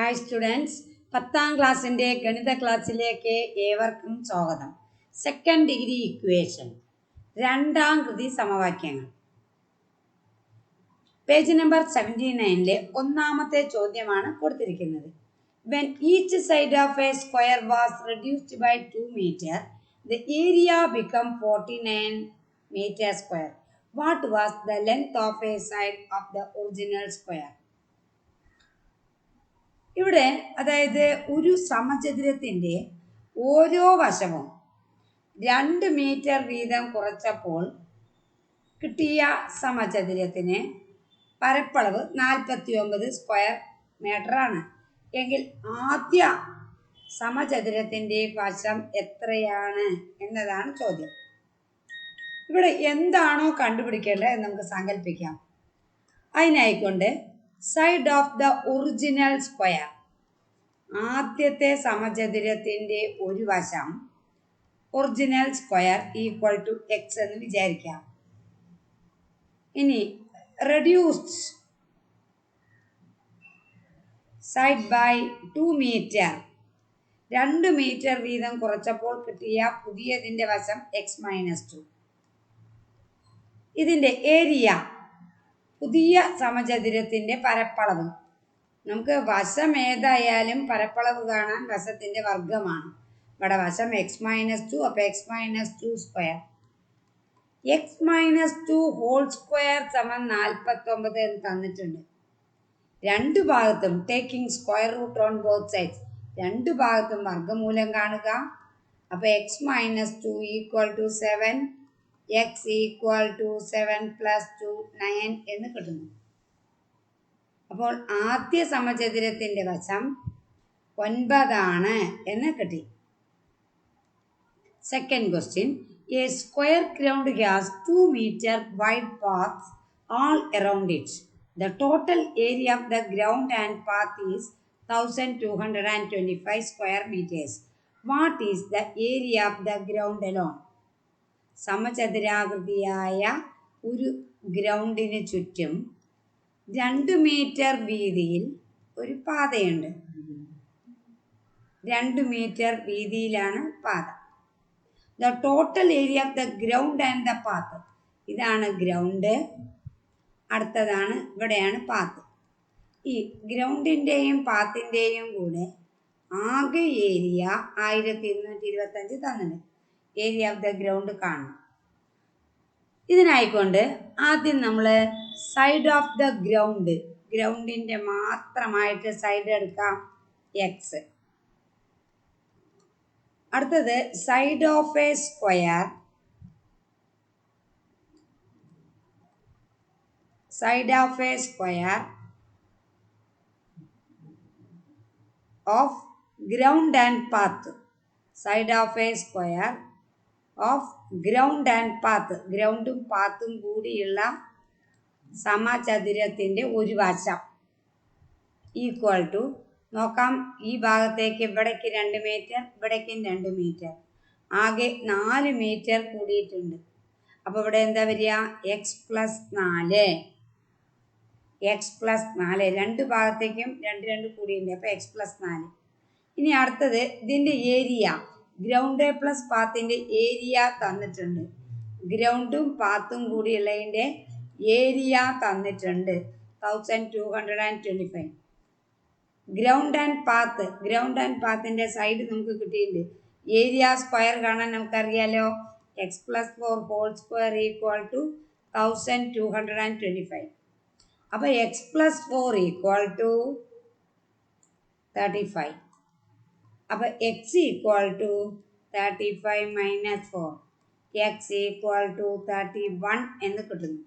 Hi students, 10ാം ക്ലാസ്സിൻ്റെ ഗണിത ക്ലാസ്സിലേക്ക് ഏവർക്കും സ്വാഗതം. സെക്കൻഡ് ഡിഗ്രി ഇക്വേഷൻ, രണ്ടാം കൃതി സമവാക്യങ്ങൾ, പേജ് നമ്പർ 79-ലെ ഒന്നാമത്തെ ചോദ്യമാണ് കൊടുത്തിരിക്കുന്നത്. When each side of a square was reduced by 2 meter, the area became 49 meter square. What was the length of a side of the original square? ഇവിടെ അതായത് ഒരു സമചതുരത്തിൻ്റെ ഓരോ വശവും 2 മീറ്റർ വീതം കുറച്ചപ്പോൾ കിട്ടിയ സമചതുരത്തിന് പരപ്പളവ് 49 സ്ക്വയർ മീറ്ററാണ് എങ്കിൽ ആദ്യ സമചതുരത്തിൻ്റെ വശം എത്രയാണ് എന്നതാണ് ചോദ്യം. ഇവിടെ എന്താണോ കണ്ടുപിടിക്കേണ്ടത് എന്ന് നമുക്ക് സങ്കല്പിക്കാം. അതിനായിക്കൊണ്ട് side of the original square, ആദ്യത്തെ സമചതുരത്തിൻ്റെ ഒരു വശം original square equal to x എന്ന് വിചാരിക്കാം. ഇനി reduced side by 2 metre, 2 metre വീതം കുറച്ചപ്പോൾ കിട്ടിയ പുതിയതിൻ്റെ വശം x-2. ഇതിൻ്റെ ഏരിയ, പുതിയ സമചതുരത്തിൻ്റെ പരപ്പളവ്, നമുക്ക് വശം ഏതായാലും പരപ്പളവ് കാണാൻ വശത്തിൻ്റെ വർഗമാണ്. ഇവിടെ വശം x-2, അപ്പോൾ x-2 square, x-2 whole square സമം 49 എന്ന് തന്നിട്ടുണ്ട്. രണ്ട് ഭാഗത്തും taking square root on both sides, രണ്ട് ഭാഗത്തും വർഗമൂലം കാണുക. അപ്പോൾ x-2 equal to 7, x equal to 7 + 2 9 എന്ന് കിട്ടുന്നു. അപ്പോൾ ആദ്യ സമചതുരത്തിൻ്റെ വശം 9 എന്ന് കിട്ടി. Second question, A square ground has 2 meter wide paths all around it. The total area of the ground and path is 1225 square meters. What is the area of the ground alone? സമചതുരാകൃതിയായ ഒരു ഗ്രൗണ്ടിന് ചുറ്റും 2 metre വീതിയിൽ ഒരു പാതയുണ്ട്. 2 metre വീതിയിലാണ് പാത. The total area of the ground and the path, ഇതാണ് ground, അടുത്തതാണ് ഇവിടെയാണ് path. ഈ ഗ്രൗണ്ടിൻ്റെയും പാത്തിൻ്റെയും കൂടെ ആകെ ഏരിയ 1225 തന്നിട്ടുണ്ട്. ഏരിയ ഓഫ് ദ ഗ്രൗണ്ട് കാണണം. ഇതിനായിക്കൊണ്ട് ആദ്യം നമ്മൾ സൈഡ് ഓഫ് ദ ഗ്രൗണ്ട്, ഗ്രൗണ്ടിൻ്റെ മാത്രമായിട്ട് സൈഡ് എടുക്കാം എക്സ്. അടുത്തത് side of a square, side of a square of ground and path, side of a square of ground and path, ഗ്രൗണ്ടും പാത്തും കൂടിയുള്ള സമചതുരത്തിൻ്റെ ഒരു വശം ഈക്വൽ ടു, നോക്കാം, ഈ ഭാഗത്തേക്ക് ഇവിടേക്ക് 2 മീറ്റർ, ഇവിടേക്കും 2 മീറ്റർ, ആകെ 4 മീറ്റർ കൂടിയിട്ടുണ്ട്. അപ്പോൾ ഇവിടെ എന്താ വരിക, x+4, x+4, രണ്ട് ഭാഗത്തേക്കും 2 കൂടിയിട്ടുണ്ട്, അപ്പോൾ x+4. ഇനി അടുത്തത് ഇതിൻ്റെ ഏരിയ, ഗ്രൗണ്ട് പ്ലസ് പാത്തിൻ്റെ ഏരിയ തന്നിട്ടുണ്ട്. ഗ്രൗണ്ടും പാത്തും കൂടിയുള്ളതിൻ്റെ ഏരിയ തന്നിട്ടുണ്ട് 1225. Ground and path, ground and പാത്തിൻ്റെ സൈഡ് നമുക്ക് കിട്ടിയിട്ടുണ്ട്. ഏരിയ സ്ക്വയർ കാണാൻ നമുക്കറിയാലോ, x+4 whole square equal to 1225. അപ്പോൾ x+4 ഈക്വൽ ടു 35. അപ്പോൾ x equal to 35 - 4, x equal to 31 എന്ന് കിട്ടുന്നു.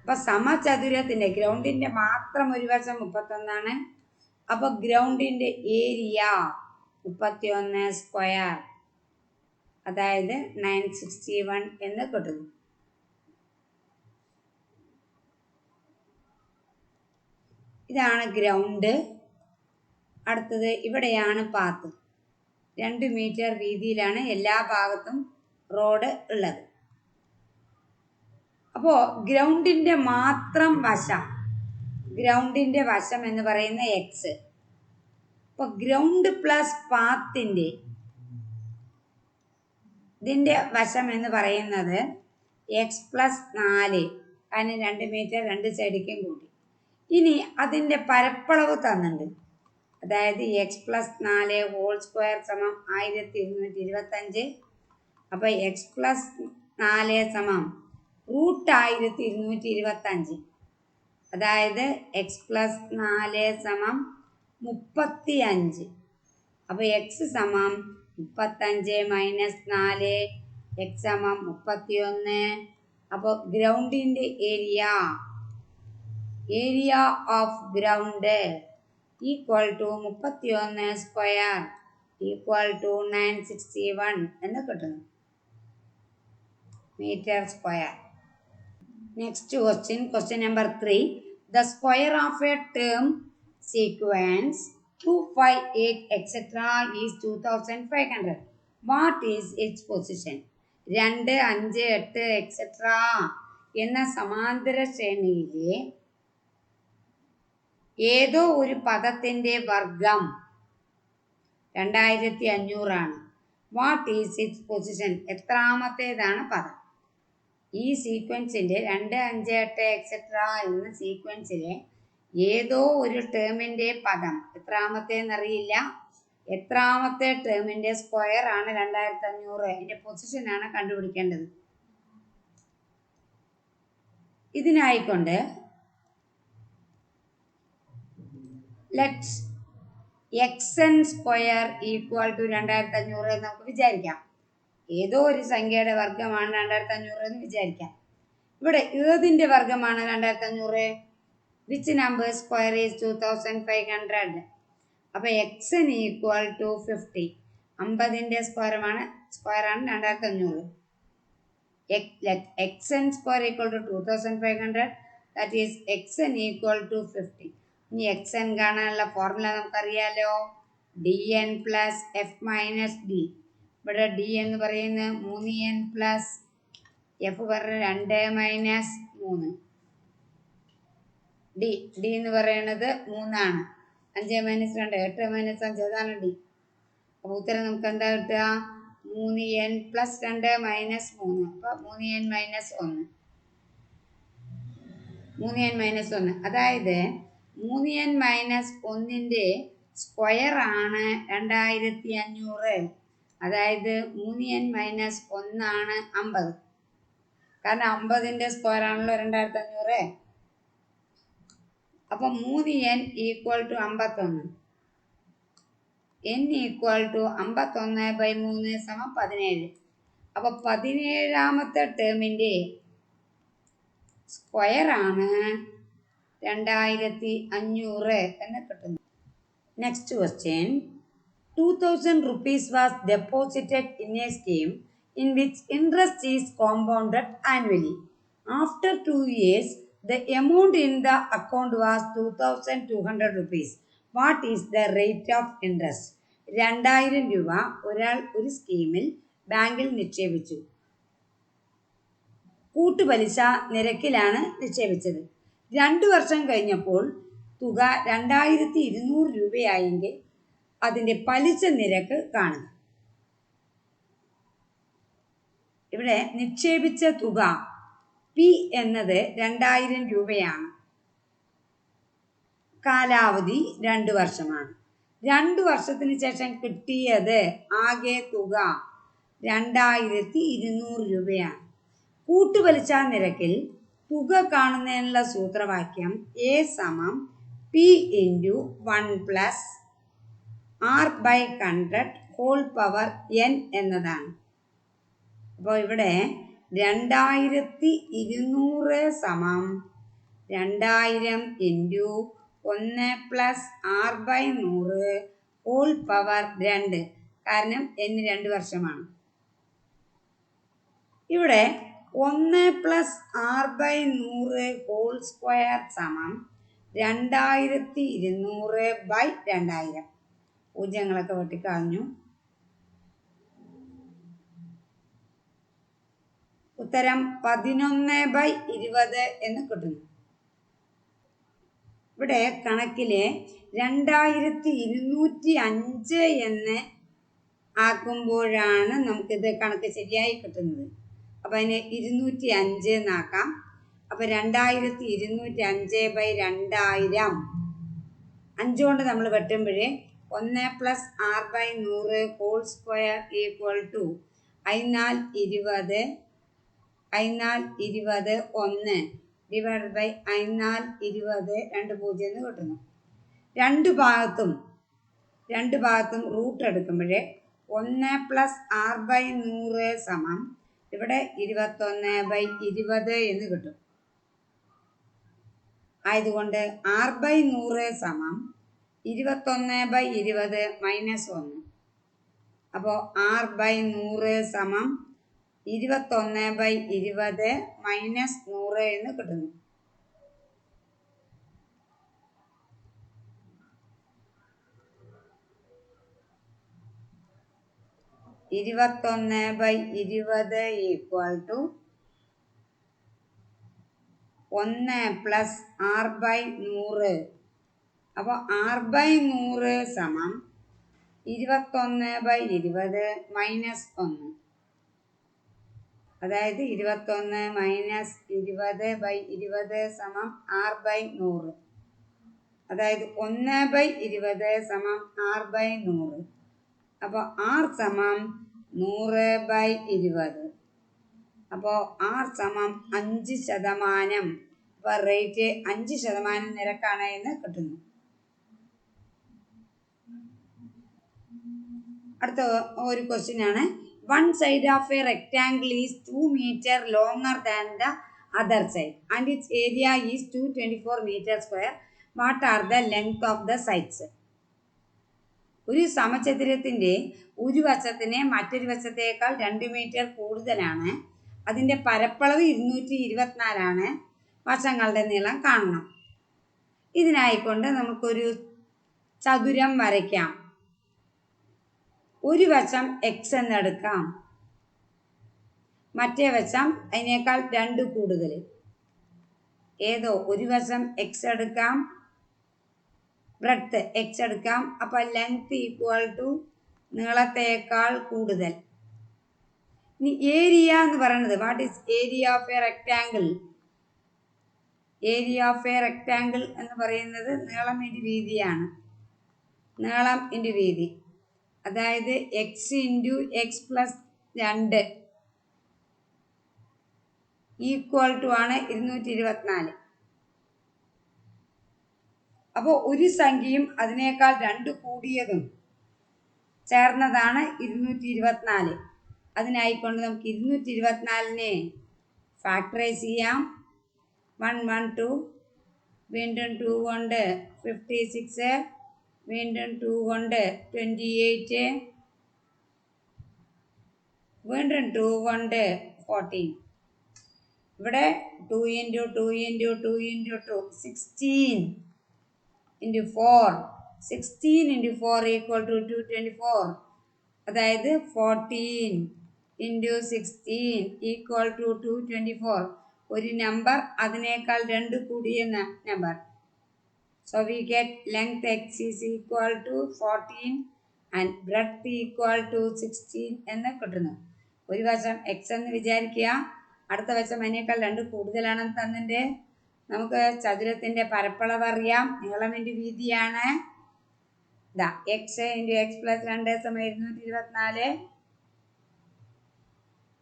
അപ്പോൾ സമചതുരത്തിൻ്റെ ഗ്രൗണ്ടിൻ്റെ മാത്രം ഒരു വശം 31. അപ്പോൾ ഗ്രൗണ്ടിൻ്റെ ഏരിയ 31 സ്ക്വയർ, അതായത് 961 എന്ന് കിട്ടുന്നു. ഇതാണ് ഗ്രൗണ്ട്. അടുത്തത് ഇവിടെയാണ് പാത്ത്, 2 മീറ്റർ വീതിയിലാണ് എല്ലാ ഭാഗത്തും റോഡ് ഉള്ളത്. അപ്പോൾ ഗ്രൗണ്ടിൻ്റെ മാത്രം വശം ഗ്രൗണ്ടിൻ്റെ വശം എന്ന് പറയുന്ന എക്സ്. അപ്പോൾ ഗ്രൗണ്ട് പ്ലസ് പാത്തിൻ്റെ ഇതിൻ്റെ വശം എന്ന് പറയുന്നത് എക്സ് പ്ലസ് 4. അതിന് 2 മീറ്റർ 2 സൈഡിലേക്കും കൂടി. ഇനി അതിൻ്റെ പരപ്പളവ് തന്നിട്ടുണ്ട്. അതായത് എക്സ് പ്ലസ് 4 ഹോൾ സ്ക്വയർ സമം 1225. അപ്പോൾ എക്സ് പ്ലസ് 4 സമം റൂട്ട് 1225. അതായത് എക്സ് പ്ലസ് 4 സമം 35. അപ്പോൾ എക്സ് സമം 35 മൈനസ് 4, എക്സ് സമം 31. അപ്പോൾ ഗ്രൗണ്ടിൻ്റെ area of ground equal to 31 square equal to 961 എന്ന് കിട്ടുന്നു metre square. Next question number 3. The square of a term sequence 2, 5, 8, etc. is 2500. What is its position? 2, 5, 8, etc. എന്ന സമാന്തര ശ്രേണിയിലെ ഏതോ ഒരു പദത്തിൻ്റെ വർഗം 2500 ആണ്. What is its position? എത്രാമത്തേതാണ് പദം? ഈ സീക്വൻസിൻ്റെ 2, 5, 8 എക്സെട്ര എന്ന സീക്വൻസിലെ ഏതോ ഒരു ടേമിൻ്റെ പദം എത്രാമത്തേന്നറിയില്ല. എത്രാമത്തെ ടേമിൻ്റെ സ്ക്വയർ ആണ് 2500. അതിൻ്റെ പൊസിഷനാണ് കണ്ടുപിടിക്കേണ്ടത്. ഇതിനായിക്കൊണ്ട് let's x square equal to 2500 എന്ന് നമുക്ക് വിചാരിക്കാം. ഏതോ ഒരു സംഖ്യയുടെ വർഗമാണ് 2500 എന്ന് വിചാരിക്കാം. ഇവിടെ ഏതിൻ്റെ വർഗമാണ് 2500? Which number square is 2500? അപ്പോൾ എക്സ് ഈക്വൽ ടു 50. 50ൻ്റെ സ്ക്വയറാണ് 2500. X square equal to 2500. That is X equal to 50. ഇനി എക്സ് എൻ കാണാനുള്ള ഫോർമുല നമുക്കറിയാലോ. D N plus F minus D. ഇവിടെ ഡി എന്ന് പറയുന്നത് 3n പ്ലസ് എഫ് പറയുന്നത് 2 മൈനസ് 3. ഡി എന്ന് പറയുന്നത് 3 ആണ്. 5 മൈനസ് 2 8 മൈനസ് 5 അതാണ് ഡി. അപ്പോൾ ഉത്തരം നമുക്ക് എന്താ കിട്ടുക? 3n plus 2 minus 3. അപ്പോൾ 3n മൈനസ് 1. 3n മൈനസ് 1 അതായത് 3n മൈനസ് 1ൻ്റെ സ്ക്വയർ ആണ് 2500. അതായത് 3n മൈനസ് 1 ആണ് 50. കാരണം 50ൻ്റെ സ്ക്വയർ ആണല്ലോ 2500. അപ്പം 3n equal to 51. n equal to 51/3 സമം 17. അപ്പോൾ 17ാമത്തെ ടേമിൻ്റെ സ്ക്വയർ ആണ് 2500 എന്ന് കിട്ടുന്നു. Next question. 2000 rupees was deposited in a scheme in which interest is compounded annually. After 2 years, the amount in the account was 2200 rupees. What is the rate of interest? 2000 രൂപ ഒരാൾ ഒരു സ്കീമിൽ ബാങ്കിൽ നിക്ഷേപിച്ചു. കൂട്ടുപലിശ നിരക്കിലാണ് നിക്ഷേപിച്ചത്. 2 വർഷം കഴിഞ്ഞപ്പോൾ തുക 2200 രൂപയായെങ്കിൽ അതിൻ്റെ പലിശ നിരക്ക് കാണുക. ഇവിടെ നിക്ഷേപിച്ച തുക പി എന്നത് 2000 രൂപയാണ്. കാലാവധി 2 വർഷമാണ്. 2 വർഷത്തിന് ശേഷം കിട്ടിയത് ആകെ തുക 2200 രൂപയാണ്. കൂട്ടുപലിശ നിരക്കിൽ തുക കാണുന്നതിനുള്ള സൂത്രവാക്യം എ സമം P into 1 plus R by 100 whole power n എന്നതാണ്. അപ്പോൾ ഇവിടെ 2200 സമം 2000 into 1 plus R by 100 whole power 2. കാരണം n 2 വർഷമാണ്. ഇവിടെ 1 plus R by 100 whole square സമം 2200 ബൈ 2000. പൂജ്യങ്ങളൊക്കെ വെട്ടിക്കളഞ്ഞു. ഉത്തരം 11/20 എന്ന് കിട്ടുന്നു. ഇവിടെ കണക്കിലെ 2205 എന്ന് ആക്കുമ്പോഴാണ് നമുക്കിത് കണക്ക് ശരിയായി കിട്ടുന്നത്. അപ്പം അതിന് 205 എന്നാക്കാം. അപ്പം 2205/2000 5 കൊണ്ട് നമ്മൾ വെട്ടുമ്പോഴേ 1 + r/100 whole square equal to 5×20 5×20 1 divide by 5×20 2 0 എന്ന് കിട്ടുന്നു. രണ്ട് ഭാഗത്തും റൂട്ട് എടുക്കുമ്പോഴേ 1 + r/100 സമം ഇവിടെ 21/20 എന്ന് കിട്ടും. ആയതുകൊണ്ട് r/100 സമം 21/20 -1. അപ്പോൾ r/100 സമം 21/20 -100 എന്ന് കിട്ടുന്നു. (21/20 ഈക്വൽ ടു 1 + r/100). അപ്പോൾ r/100 സമം 21/20 -1. അതായത് 21 - 20/20 സമം r/100. അതായത് 1/20 സമം r/100. അപ്പോൾ r സമം 100/20. അപ്പോൾ r സമം 5%. അപ്പോൾ റേറ്റ് 5% നിരക്കാണ് എന്ന് കിട്ടുന്നു. അടുത്ത ഒരു ക്വസ്റ്റ്യൻ ആണ്. One side of a rectangle is 2 meters longer than the other side and its area is 224 meters square. What are the length of the sides? ഒരു സമചതുരത്തിന്റെ ഒരു വശത്തിന് മറ്റൊരു വശത്തേക്കാൾ 2 മീറ്റർ കൂടുതലാണ്. അതിൻ്റെ പരപ്പളവ് 224 വശങ്ങളുടെ നീളം കാണണം. ഇതിനായിക്കൊണ്ട് നമുക്കൊരു ചതുരം വരയ്ക്കാം. ഒരു വശം എക്സ് എന്നെടുക്കാം, മറ്റേ വശം അതിനേക്കാൾ 2 കൂടുതൽ. ഏതോ ഒരു വശം എക്സ് എടുക്കാം, ബ്രെഡ്ത്ത് എക്സ് എടുക്കാം. അപ്പം ലെങ്ത് ഈക്വൽ ടു നീളത്തേക്കാൾ കൂടുതൽ. ഇനി ഏരിയ എന്ന് പറയുന്നത്, what is area of a rectangle? Area of a rectangle എന്ന് പറയുന്നത് നീളം ഇൻറ്റു വീതിയാണ്. നീളം ഇൻറ്റു വീതി, അതായത് X into X plus 2 equal to ആണ് 224. അപ്പോൾ ഒരു സംഖ്യയും അതിനേക്കാൾ 2 കൂടിയതും ചേർന്നതാണ് 224. അതിനായിക്കൊണ്ട് നമുക്ക് 224നെ ഫാക്ടറൈസ് ചെയ്യാം. 1 1 2, വീണ്ടും 2 കൊണ്ട് 56, വീണ്ടും 2 കൊണ്ട് 28, വീണ്ടും 2 കൊണ്ട് 14. ഇവിടെ 2 × 2 × 2 × 2 16 × 4 16 × 4 ഈക്വൽ ടു 224. അതായത് 14 × 16 ഈക്വൽ ടു 224. ഒരു നമ്പർ അതിനേക്കാൾ 2 കൂടിയ number. So we get length x is equal to 14 and breadth equal to 16 എന്ന് കിട്ടുന്നു. ഒരു വശം എക്സ് എന്ന് വിചാരിക്കുക, അടുത്ത വശം അതിനേക്കാൾ 2 കൂടുതലാണെന്ന് തന്നിട്ട് നമുക്ക് ചതുരത്തിൻ്റെ പരപ്പളവ് അറിയാം. നീളം ഇൻറ്റു വീതിയാണ്. ഇതാ എക്സ് ഇൻറ്റു എക്സ് പ്ലസ് 2 = 224.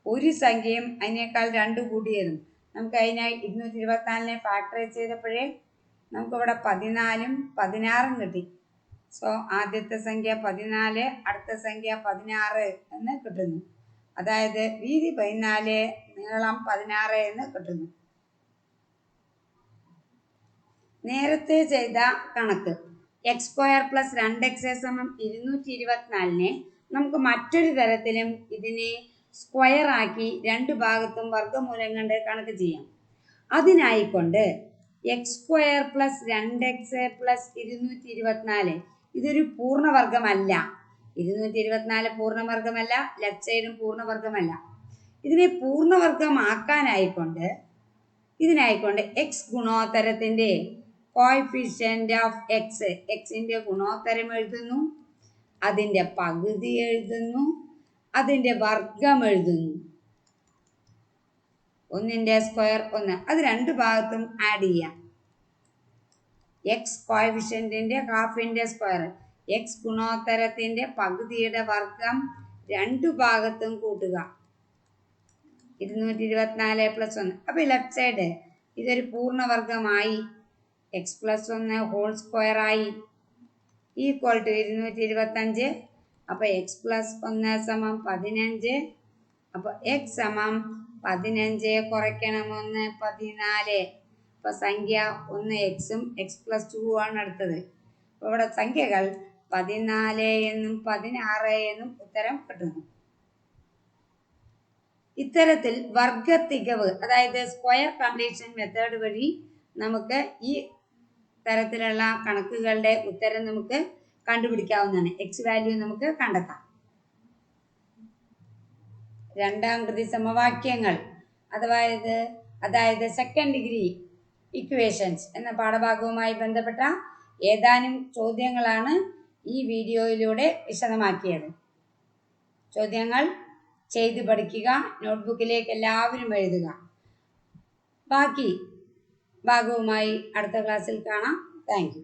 ഒരു സംഖ്യയും അതിനേക്കാൾ 2 കൂടിയതും. നമുക്ക് അതിനായി 224നെ ഫാക്ടറൈസ് ചെയ്തപ്പോഴേ നമുക്കിവിടെ 14ഉം 16ഉം കിട്ടി. സോ ആദ്യത്തെ സംഖ്യ 14, അടുത്ത സംഖ്യ 16 എന്ന് കിട്ടുന്നു. അതായത് വീതി 14, നീളം 16 എന്ന് കിട്ടുന്നു. നേരത്തെ ചെയ്ത കണക്ക് x² + 2x = 224നെ നമുക്ക് മറ്റൊരു തരത്തിലും ഇതിനെ സ്ക്വയർ ആക്കി 2 ഭാഗത്തും വർഗ്ഗമൂലം കൊണ്ട് കണക്ക് ചെയ്യാം. അതിനായിക്കൊണ്ട് x² + 2x + 224 ഇതൊരു പൂർണ്ണവർഗമല്ല. 224 പൂർണ്ണവർഗമല്ല, ലെഫ്റ്റ് സൈഡും പൂർണ്ണവർഗമല്ല. ഇതിനെ പൂർണ്ണവർഗമാക്കാനായിക്കൊണ്ട് ഇതിനായിക്കൊണ്ട് x ഗുണോത്തരത്തിൻ്റെ കോഎഫിഷ്യന്റ് ഓഫ് എക്സ്, എക്സിന്റെ ഗുണോത്തരം എഴുതുന്നു, അതിൻ്റെ പകുതി എഴുതുന്നു, അതിൻ്റെ വർഗം എഴുതുന്നു. ഒന്നിൻ്റെ സ്ക്വയർ 1, അത് രണ്ട് ഭാഗത്തും ആഡ് ചെയ്യാം. എക്സ് കോഎഫിഷ്യന്റിന്റെ ഹാഫിന്റെ സ്ക്വയർ, എക്സ് ഗുണോത്തരത്തിന്റെ പകുതിയുടെ വർഗം രണ്ടു ഭാഗത്തും കൂട്ടുക. 224 + 1. അപ്പോൾ ലെഫ്റ്റ് സൈഡ് ഇതൊരു പൂർണ്ണവർഗമായി. എക്സ് പ്ലസ് 1 ഹോൾ സ്ക്വയർ ആയി ഈക്വൽ ടു 225. അപ്പോൾ എക്സ് പ്ലസ് 1 സമം 15. അപ്പോൾ എക്സ് സമം 15 കുറയ്ക്കണം 1 14. അപ്പോൾ സംഖ്യ 1 എക്സും എക്സ് പ്ലസ് 2 ആണ് അടുത്തത്. അപ്പോൾ ഇവിടെ സംഖ്യകൾ 14 എന്നും 16 എന്നും ഉത്തരം കിട്ടുന്നു. ഇത്തരത്തിൽ വർഗത്തികവ്, അതായത് സ്ക്വയർ കംപ്ലീഷൻ മെത്തേഡ് വഴി നമുക്ക് ഈ തരത്തിലുള്ള കണക്കുകളുടെ ഉത്തരം നമുക്ക് കണ്ടുപിടിക്കാവുന്നതാണ്. എക്സ് വാല്യൂ നമുക്ക് കണ്ടെത്താം. രണ്ടാം കൃതി സമവാക്യങ്ങൾ അതായത് സെക്കൻഡ് ഡിഗ്രി ഇക്വേഷൻസ് എന്ന പാഠഭാഗവുമായി ബന്ധപ്പെട്ട ഏതാനും ചോദ്യങ്ങളാണ് ഈ വീഡിയോയിലൂടെ വിശദമാക്കിയത്. ചോദ്യങ്ങൾ ചെയ്തു പഠിക്കുക, നോട്ട്ബുക്കിലേക്ക് എല്ലാവരും എഴുതുക. ബാക്കി ഭാഗവുമായി അടുത്ത ക്ലാസ്സിൽ കാണാം. Thank you.